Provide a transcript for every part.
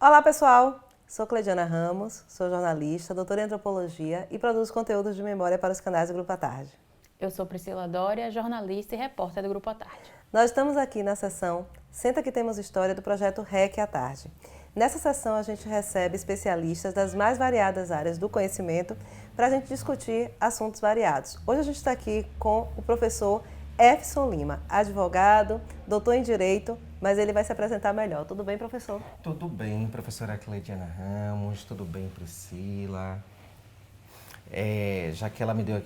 Olá, pessoal! Sou Cleidiana Ramos, sou jornalista, doutora em antropologia e produzo conteúdos de memória para os canais do Grupo à Tarde. Eu sou Priscila Dória, jornalista e repórter do Grupo à Tarde. Nós estamos aqui na sessão Senta que Temos História do projeto REC à Tarde. Nessa sessão a gente recebe especialistas das mais variadas áreas do conhecimento para a gente discutir assuntos variados. Hoje a gente está aqui com o professor Efson Lima, advogado, doutor em Direito, mas ele vai se apresentar melhor. Tudo bem, professor? Tudo bem, professora Cleidiana Ramos, tudo bem, Priscila. Já que ela me deu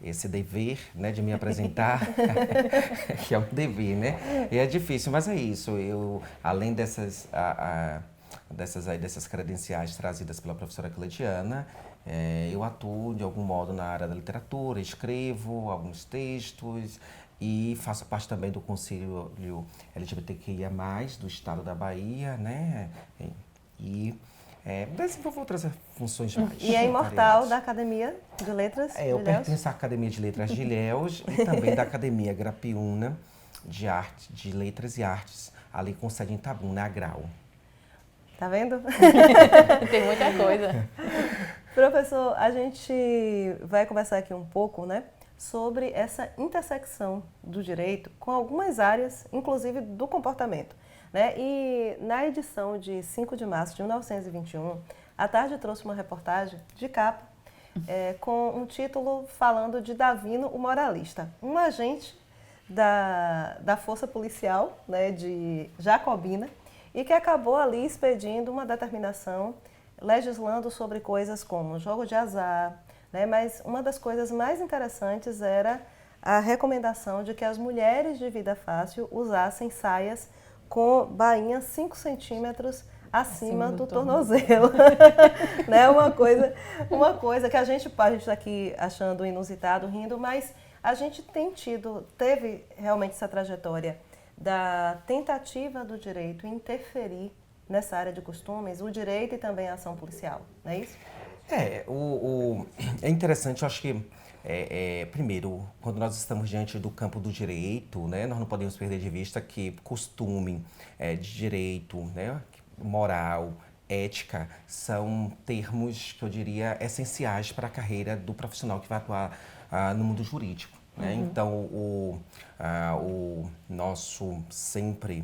esse dever, né, de me apresentar, que é um dever, né? E é difícil, mas é isso. Eu, além dessas credenciais trazidas pela professora Cleidiana, eu atuo de algum modo na área da literatura, escrevo alguns textos e faço parte também do Conselho LGBTQIA+, do estado da Bahia, né? Desenvolvo outras funções mais E é imortal variadas. da Academia de Letras de Eu Ilhéus. pertenço à Academia de Letras de Ilhéus e também da Academia Grapiúna de Letras e Artes, ali com sede em Itabuna, Grau. Tá vendo? Tem muita coisa. Professor, a gente vai conversar aqui um pouco, né, sobre essa intersecção do direito com algumas áreas, inclusive do comportamento, né? E na edição de 5 de março de 1921, a Tarde trouxe uma reportagem de capa com um título falando de Davino, o moralista, um agente da força policial, né, de Jacobina, e que acabou ali expedindo uma determinação legislando sobre coisas como jogo de azar, né? Mas uma das coisas mais interessantes era a recomendação de que as mulheres de vida fácil usassem saias com bainhas 5 centímetros acima do tornozelo. Né? Uma coisa que a gente está aqui achando inusitado, rindo, mas a gente teve realmente essa trajetória da tentativa do direito interferir nessa área de costumes, o direito e também a ação policial, não é isso? É interessante, eu acho que, primeiro, quando nós estamos diante do campo do direito, né, nós não podemos perder de vista que costume, de direito, né, moral, ética, são termos que eu diria essenciais para a carreira do profissional que vai atuar no mundo jurídico. Né? Então, o nosso sempre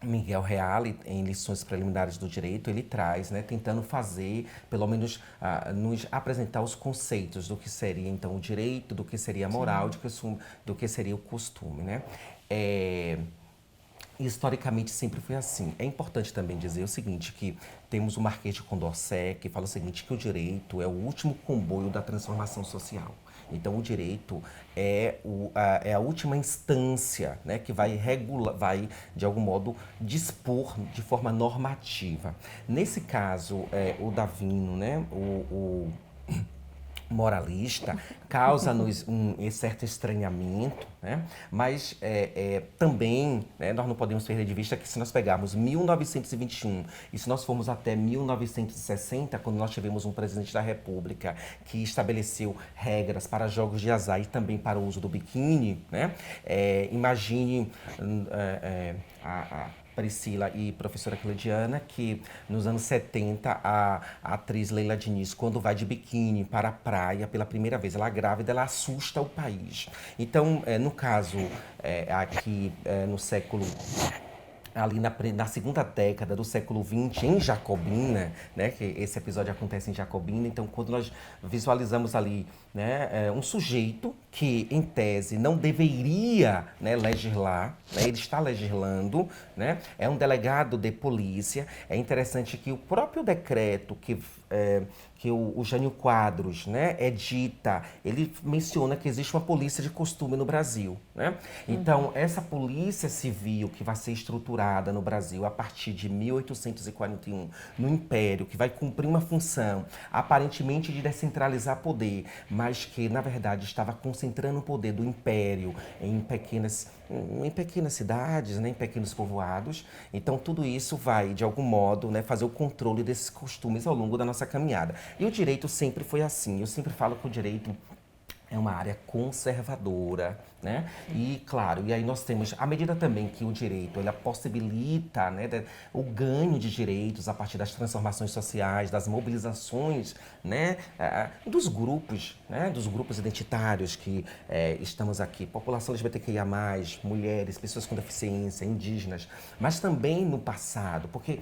Miguel Reale, em Lições Preliminares do Direito, ele traz, né, tentando fazer, pelo menos, nos apresentar os conceitos do que seria, então, o direito, do que seria a moral, do que seria o costume, né? Historicamente sempre foi assim. É importante também dizer o seguinte, que temos o Marquês de Condorcet, que fala o seguinte, que o direito é o último comboio da transformação social. Então, o direito é a última instância, né, que vai vai, de algum modo, dispor de forma normativa. Nesse caso, o Davino, né, o moralista, causa-nos um certo estranhamento, né? Mas também, né, nós não podemos perder de vista que se nós pegarmos 1921 e se nós formos até 1960, quando nós tivemos um presidente da República que estabeleceu regras para jogos de azar e também para o uso do biquíni, né? Imagine a Priscila e professora Cleidiana, que nos anos 70 a atriz Leila Diniz, quando vai de biquíni para a praia pela primeira vez, ela grávida, ela assusta o país. Então, no caso, aqui no século ali na segunda década do século XX, em Jacobina, né, que esse episódio acontece em Jacobina, então quando nós visualizamos ali, né, um sujeito que, em tese, não deveria, né, legislar, né, ele está legislando, né, é um delegado de polícia, é interessante que o próprio decreto que o Jânio Quadros, né, edita, ele menciona que existe uma polícia de costume no Brasil, né? Então, essa polícia civil que vai ser estruturada no Brasil a partir de 1841, no Império, que vai cumprir uma função aparentemente de descentralizar poder, mas que, na verdade, estava concentrando o poder do Império em pequenas cidades, né, em pequenos povoados. Então, tudo isso vai, de algum modo, né, fazer o controle desses costumes ao longo da nossa caminhada. E o direito sempre foi assim. Eu sempre falo que o direito é uma área conservadora, né? E, claro, e aí nós temos, à medida também que o direito, ele possibilita, né, o ganho de direitos a partir das transformações sociais, das mobilizações, né, dos grupos identitários que estamos aqui, população LGBTQIA+, mulheres, pessoas com deficiência, indígenas, mas também no passado, porque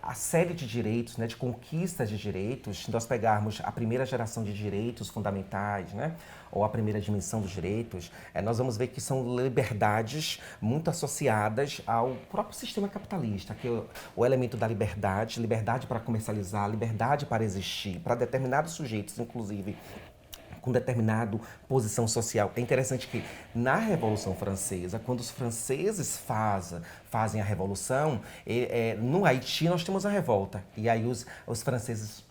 a série de direitos, né, de conquistas de direitos, se nós pegarmos a primeira geração de direitos fundamentais, né, ou a primeira dimensão dos direitos, nós vamos ver que são liberdades muito associadas ao próprio sistema capitalista, que é o elemento da liberdade, liberdade para comercializar, liberdade para existir, para determinados sujeitos, inclusive com determinada posição social. É interessante que na Revolução Francesa, quando os franceses fazem a revolução, no Haiti nós temos a revolta. E aí os franceses...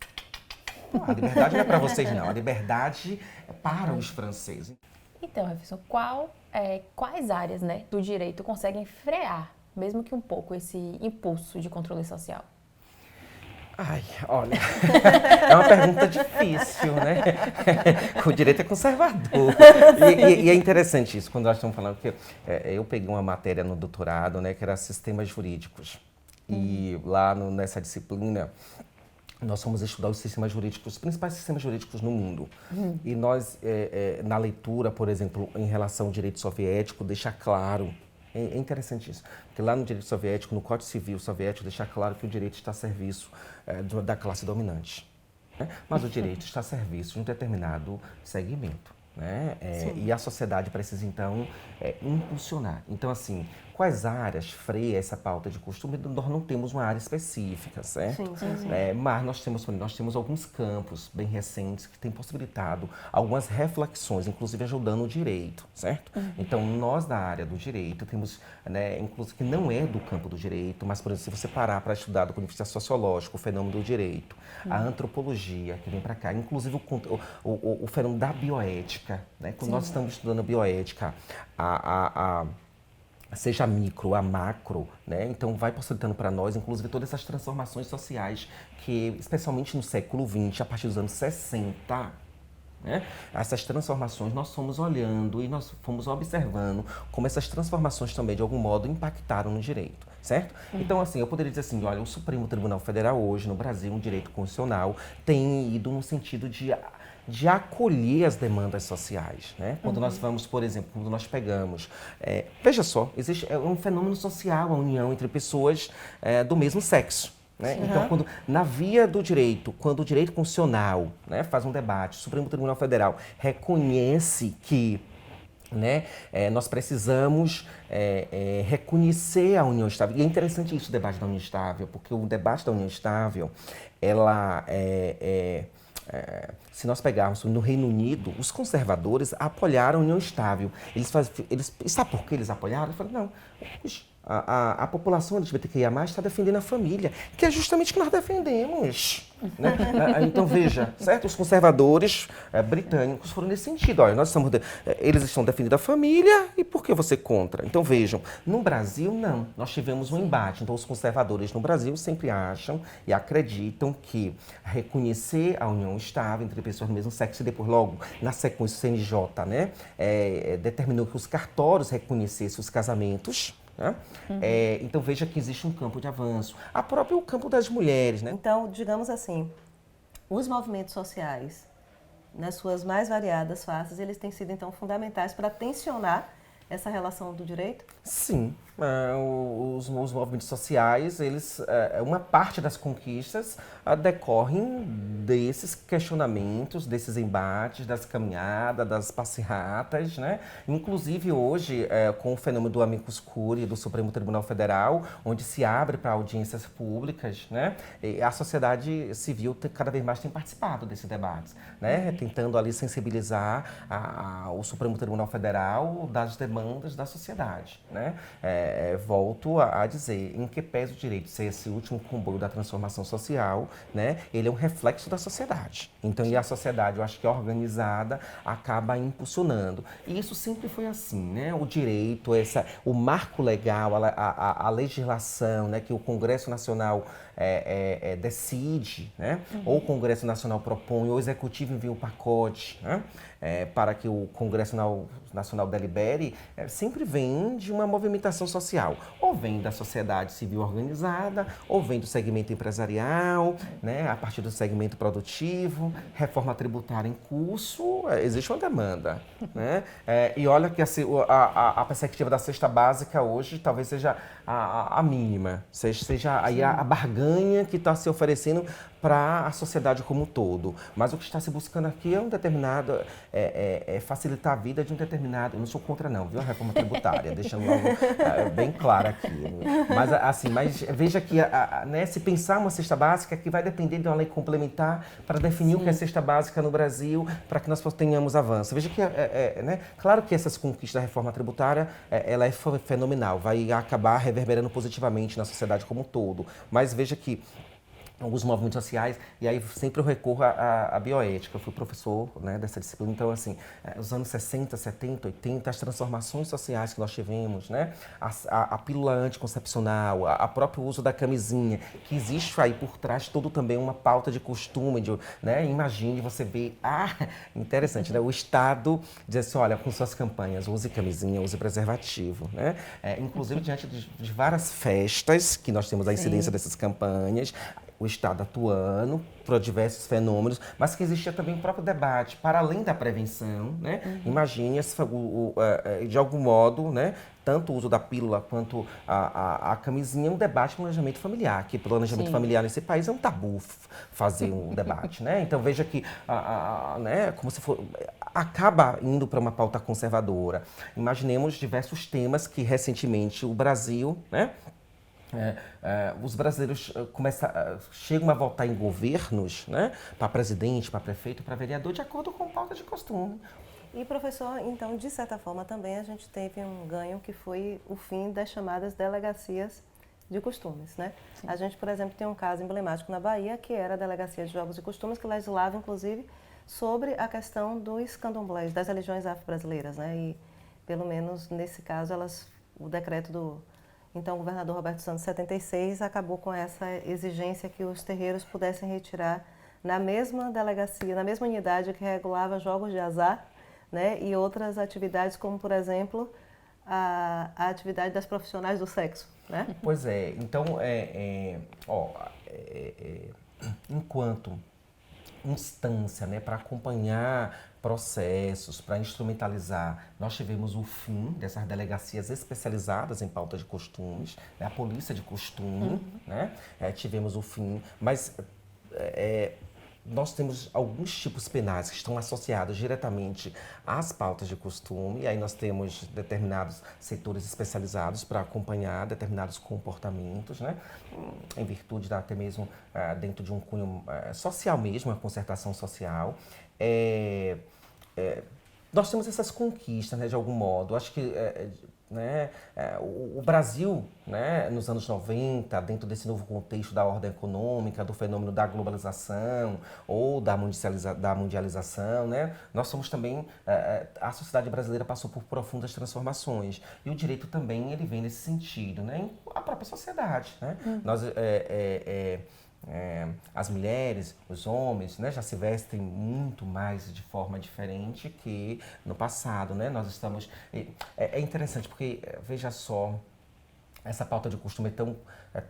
A liberdade não é para vocês, não. A liberdade é para os franceses. Então, Jefferson, quais áreas, né, do direito conseguem frear, mesmo que um pouco, esse impulso de controle social? Ai, olha, é uma pergunta difícil, né? O direito é conservador. E é interessante isso, quando nós estamos falando, que eu peguei uma matéria no doutorado, né, que era sistemas jurídicos. E lá nessa disciplina, nós fomos estudar os sistemas jurídicos, os principais sistemas jurídicos no mundo. E nós, na leitura, por exemplo, em relação ao direito soviético, deixa claro, é interessante isso, porque lá no direito soviético, no Código Civil soviético, deixa claro que o direito está a serviço da classe dominante, né? Mas o direito está a serviço de um determinado segmento, né? E a sociedade precisa, então, impulsionar. Então, assim, quais áreas freia essa pauta de costume? Nós não temos uma área específica, certo? Sim. Mas nós temos alguns campos bem recentes que têm possibilitado algumas reflexões, inclusive ajudando o direito, certo? Então, nós da área do direito temos, né, inclusive que não é do campo do direito, mas, por exemplo, se você parar para estudar do ponto de vista sociológico, o fenômeno do direito, a antropologia que vem para cá, inclusive o fenômeno da bioética, né? Quando nós estamos estudando bioética, seja a micro, a macro, né? Então vai possibilitando para nós, inclusive, todas essas transformações sociais que, especialmente no século XX, a partir dos anos 60, né? Essas transformações nós fomos olhando e nós fomos observando como essas transformações também, de algum modo, impactaram no direito, certo? Então, assim, eu poderia dizer assim, olha, o Supremo Tribunal Federal hoje, no Brasil, um direito constitucional, tem ido no sentido de acolher as demandas sociais, né? Quando nós vamos, por exemplo, quando nós pegamos... veja só, existe um fenômeno social, a união entre pessoas do mesmo sexo, né? Então, na via do direito, quando o direito constitucional, né, faz um debate, o Supremo Tribunal Federal reconhece que, né, nós precisamos reconhecer a união estável. E é interessante isso, o debate da união estável, porque o debate da união estável, ela se nós pegarmos no Reino Unido, os conservadores apoiaram a união estável. Sabe por que eles apoiaram? Eles falaram, não, a população LGBTQIA+, está defendendo a família, que é justamente o que nós defendemos. Né? Então, veja, certo? Os conservadores britânicos foram nesse sentido. Olha, eles estão defendendo a família, e por que você contra? Então, vejam, no Brasil, não. Nós tivemos um embate. Então, os conservadores no Brasil sempre acham e acreditam que reconhecer a união estável entre pessoas do mesmo sexo, e depois, logo, na sequência, o CNJ, né, determinou que os cartórios reconhecessem os casamentos. Né? Então veja que existe um campo de avanço. O próprio campo das mulheres, né? Então, digamos assim, os movimentos sociais, nas suas mais variadas faces, eles têm sido então fundamentais para tensionar essa relação do direito? Sim, os movimentos sociais, uma parte das conquistas decorrem desses questionamentos, desses embates, das caminhadas, das passeatas, né? Inclusive hoje, com o fenômeno do amicus curiae do Supremo Tribunal Federal, onde se abre para audiências públicas, né? E a sociedade civil cada vez mais tem participado desses debates, né? Tentando ali sensibilizar o Supremo Tribunal Federal das demandas da sociedade, né? Volto a dizer, em que pese o direito ser esse último comboio da transformação social, né? Ele é um reflexo da sociedade. Então, e a sociedade, eu acho que organizada, acaba impulsionando. E isso sempre foi assim, né? O direito, o marco legal, a legislação, né? Que o Congresso Nacional decide, né? Ou o Congresso Nacional propõe, ou o Executivo envia um pacote, né? Para que o Congresso Nacional delibere, sempre vem de uma movimentação social. Ou vem da sociedade civil organizada, ou vem do segmento empresarial, né? A partir do segmento produtivo, reforma tributária em curso, existe uma demanda, né? E olha que a perspectiva da cesta básica hoje talvez seja a mínima, seja aí a barganha que está se oferecendo para a sociedade como um todo. Mas o que está se buscando aqui é um determinado, facilitar a vida de um determinado, eu não sou contra não, viu, a reforma tributária, deixando logo bem claro aqui. Mas assim, veja que né, se pensar uma cesta básica que vai depender de uma lei complementar para definir o que é cesta básica no Brasil, para que nós tenhamos avanço. Veja que, né, claro que essas conquistas da reforma tributária, ela é fenomenal, vai acabar reverberando positivamente na sociedade como um todo. Mas veja que alguns movimentos sociais, e aí sempre eu recorro à bioética. Eu fui professor, né, dessa disciplina, então assim, os anos 60, 70, 80, as transformações sociais que nós tivemos, né, a pílula anticoncepcional, a próprio uso da camisinha, que existe aí por trás todo também uma pauta de costume, né, imagine você ver, interessante, né, o Estado diz assim, olha, com suas campanhas, use camisinha, use preservativo, né, inclusive diante de várias festas que nós temos a incidência dessas campanhas, o Estado atuando para diversos fenômenos, mas que existia também o próprio debate, para além da prevenção, né? Imagine, de algum modo, né? Tanto o uso da pílula quanto a camisinha, um debate de planejamento familiar, que planejamento familiar nesse país é um tabu fazer um debate, né? Então veja que, né, como se for, acaba indo para uma pauta conservadora. Imaginemos diversos temas que recentemente o Brasil, né? Os brasileiros chegam a votar em governos, né, para presidente, para prefeito, para vereador, de acordo com pauta de costume. E, professor, então, de certa forma, também a gente teve um ganho que foi o fim das chamadas delegacias de costumes, né? Sim. A gente, por exemplo, tem um caso emblemático na Bahia, que era a Delegacia de Jogos e Costumes, que legislava, inclusive, sobre a questão dos candomblés, das religiões afro-brasileiras, né? E, pelo menos nesse caso, o decreto do então, o governador Roberto Santos, em 76, acabou com essa exigência que os terreiros pudessem retirar na mesma delegacia, na mesma unidade que regulava jogos de azar, né, e outras atividades, como, por exemplo, a atividade das profissionais do sexo, né? Pois é. Então, enquanto instância, né, para acompanhar processos, para instrumentalizar, nós tivemos o fim dessas delegacias especializadas em pauta de costumes, né, a polícia de costume, né, tivemos o fim, mas nós temos alguns tipos penais que estão associados diretamente às pautas de costume, e aí nós temos determinados setores especializados para acompanhar determinados comportamentos, né? Em virtude até mesmo dentro de um cunho social mesmo, a concertação social. Nós temos essas conquistas, né, de algum modo. Acho que né, o Brasil, né, nos anos 90, dentro desse novo contexto da ordem econômica, do fenômeno da globalização ou da mundialização, né, nós somos também, a sociedade brasileira passou por profundas transformações, e o direito também ele vem nesse sentido, né, a própria sociedade, né, nós as mulheres, os homens, né, já se vestem muito mais de forma diferente que no passado, né? Nós estamos... É interessante porque, veja só, essa pauta de costume é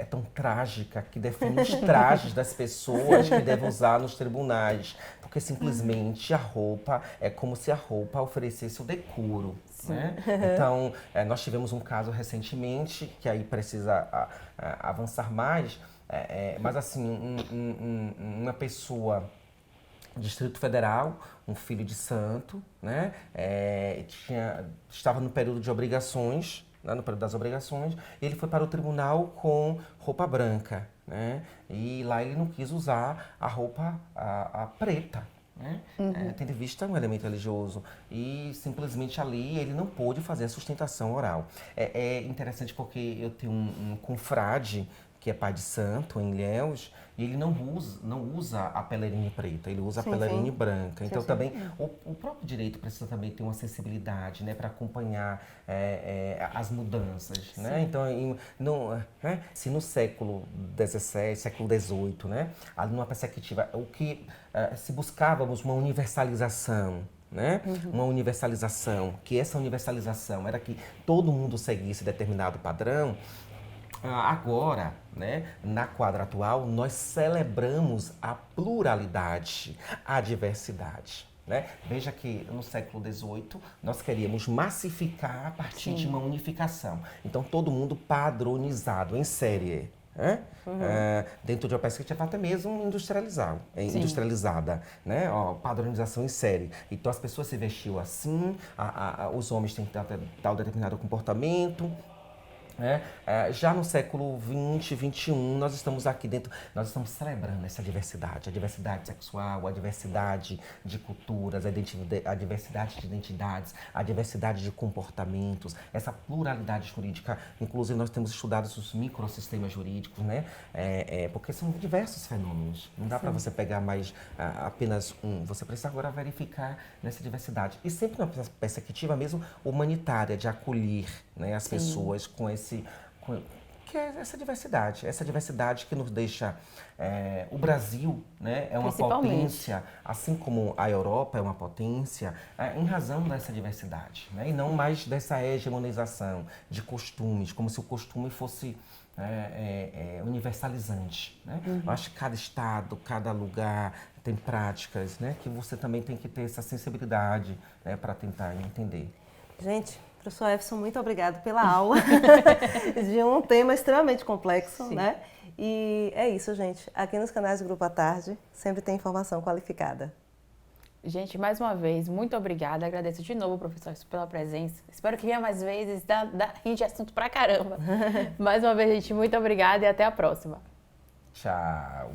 tão trágica que define os trajes das pessoas que devem usar nos tribunais. Porque simplesmente a roupa é como se a roupa oferecesse o decoro. Né? Então, nós tivemos um caso recentemente, que aí precisa avançar mais, mas assim, uma pessoa do Distrito Federal, um filho de santo, né, estava no período de obrigações, né, no período das obrigações, e ele foi para o tribunal com roupa branca, né, e lá ele não quis usar a roupa preta, né, tendo em vista um elemento religioso, e simplesmente ali ele não pôde fazer a sustentação oral. É interessante porque eu tenho um confrade que é pai de santo em Ilhéus, e ele não usa a pelerine preta, ele usa a pelerine branca. Então também o próprio direito precisa também ter uma sensibilidade, né, para acompanhar as mudanças, né? Então, se no século XVII, século XVIII, né, ali numa perspectiva, se buscávamos uma universalização, né? Uma universalização, que essa universalização era que todo mundo seguisse determinado padrão. Agora, né, na quadra atual, nós celebramos a pluralidade, a diversidade. Né? Veja que no século XVIII nós queríamos massificar a partir de uma unificação. Então, todo mundo padronizado em série. Né? Dentro de uma perspectiva até mesmo industrializada, né? Padronização em série. Então as pessoas se vestiam assim, os homens têm que ter tal determinado comportamento. Já no século XX, XXI, nós estamos aqui dentro, nós estamos celebrando essa diversidade, a diversidade sexual, a diversidade de culturas, a diversidade de identidades, a diversidade de comportamentos, essa pluralidade jurídica. Inclusive, nós temos estudado os microsistemas jurídicos, né? Porque são diversos fenômenos. Não dá para você pegar mais apenas um. Você precisa agora verificar nessa diversidade. E sempre numa perspectiva mesmo humanitária, de acolher, né, as pessoas com que é essa diversidade que nos deixa... o Brasil, né, é uma potência, assim como a Europa é uma potência, em razão dessa diversidade, né, e não mais dessa hegemonização de costumes, como se o costume fosse universalizante. Né? Eu acho que cada estado, cada lugar tem práticas, né, que você também tem que ter essa sensibilidade, né, para tentar entender. Gente, professor Jefferson, muito obrigada pela aula de um tema extremamente complexo, né? E é isso, gente. Aqui nos canais do Grupo à Tarde sempre tem informação qualificada. Gente, mais uma vez, muito obrigada. Agradeço de novo, professor, pela presença. Espero que venha mais vezes, rende assunto pra caramba. Mais uma vez, gente, muito obrigada e até a próxima. Tchau.